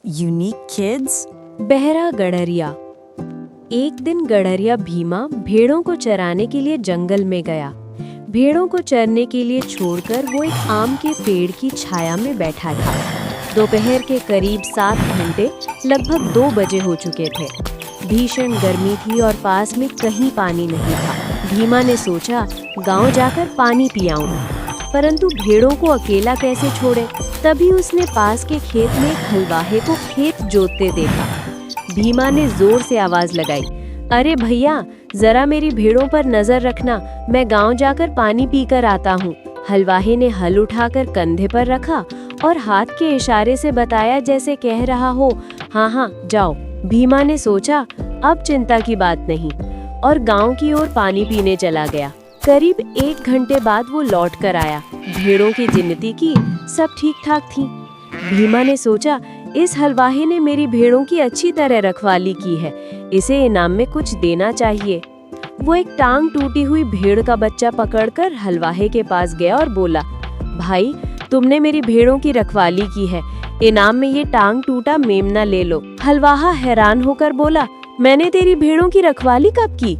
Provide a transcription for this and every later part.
unique kids? बहरा गडरिया। एक दिन गडरिया भीमा भेड़ों को चराने के लिए जंगल में गया। भेड़ों को चरने के लिए छोड़कर वो एक आम के पेड़ की छाया में बैठा था। दोपहर के करीब 7 घंटे लगभग 2 बजे हो चुके थे। भीषण गर्मी थी और पास में कहीं पानी नहीं था। भीमा ने सोचा गांव जाकर पानी पी आऊं, परंतु भेड़ों को अकेला कैसे छोड़े। तभी उसने पास के खेत में एक हलवाहे को खेत जोतते देखा। भीमा ने जोर से आवाज लगाई, अरे भैया, जरा मेरी भेड़ों पर नजर रखना, मैं गांव जाकर पानी पीकर आता हूँ। हलवाहे ने हल उठाकर कंधे पर रखा और हाथ के इशारे से बताया जैसे कह रहा हो, हाँ हाँ जाओ। भीमा ने सोचा अब चिंता की बात नहीं और गांव की ओर पानी पीने चला गया। करीब 1 घंटे बाद वो लौट कर आया। भेड़ों की गिनती की, सब ठीक ठाक थी। भीमा ने सोचा इस हलवाहे ने मेरी भेड़ों की अच्छी तरह रखवाली की है, इसे इनाम में कुछ देना चाहिए। वो एक टांग टूटी हुई भेड़ का बच्चा पकड़कर हलवाहे के पास गया और बोला, भाई तुमने मेरी भेड़ों की रखवाली की है, इनाम में ये टांग टूटा मेमना ले लो। हलवाहा हैरान होकर बोला, मैंने तेरी भेड़ों की रखवाली कब की?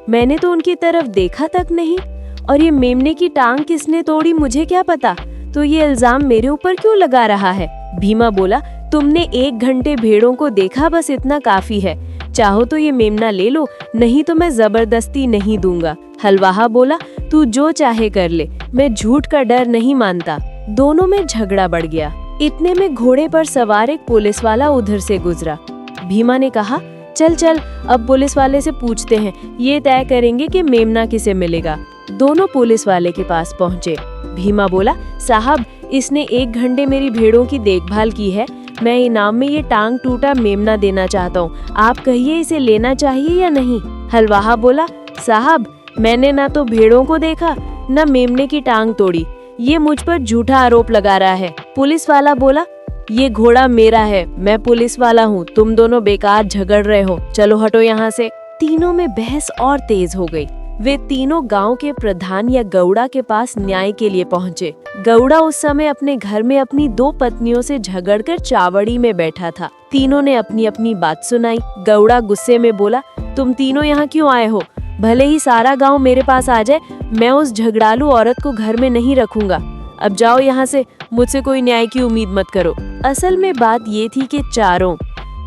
मैंने तो उनकी तरफ देखा तक नहीं, और ये मेमने की टांग किसने तोड़ी मुझे क्या पता, तो ये इल्जाम मेरे ऊपर क्यों लगा रहा है? भीमा बोला, तुमने 1 घंटे भेड़ों को देखा, बस इतना काफी है। चाहो तो ये मेमना ले लो, नहीं तो मैं जबरदस्ती नहीं दूंगा। हलवाहा बोला, तू जो चाहे कर ले, मैं झूठ का डर नहीं मानता। दोनों में झगड़ा बढ़ गया। इतने में घोड़े पर सवार एक पुलिस वाला उधर से गुजरा। भीमा ने कहा, चल चल अब पुलिस वाले से पूछते हैं, ये तय करेंगे कि मेमना किसे मिलेगा। दोनों पुलिस वाले के पास पहुँचे। भीमा बोला, साहब इसने 1 घंटे मेरी भेड़ों की देखभाल की है, मैं इनाम में ये टांग टूटा मेमना देना चाहता हूँ, आप कहिए इसे लेना चाहिए या नहीं? हलवाहा बोला, साहब मैंने ना तो भेड़ों को देखा न मेमने की टांग तोड़ी, ये मुझ पर झूठा आरोप लगा रहा है। पुलिस वाला बोला, ये घोड़ा मेरा है, मैं पुलिस वाला हूँ, तुम दोनों बेकार झगड़ रहे हो, चलो हटो यहाँ से। तीनों में बहस और तेज हो गई। वे तीनों गांव के प्रधान या गौड़ा के पास न्याय के लिए पहुंचे। गौड़ा उस समय अपने घर में अपनी 2 पत्नियों से झगड़कर चावड़ी में बैठा था। तीनों ने अपनी अपनी बात सुनाई। गौड़ा गुस्से में बोला, तुम तीनों यहाँ क्यों आए हो? भले ही सारा गांव मेरे पास आ जाए, मैं उस झगड़ालू औरत को घर में नहीं रखूंगा। अब जाओ यहाँ से, मुझसे कोई न्याय की उम्मीद मत करो। असल में बात ये थी कि चारों,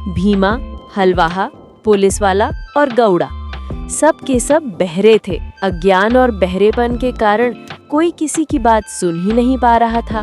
भीमा, हलवाहा, पुलिस वाला और गौड़ा, सब के सब बहरे थे। अज्ञान और बहरेपन के कारण कोई किसी की बात सुन ही नहीं पा रहा था।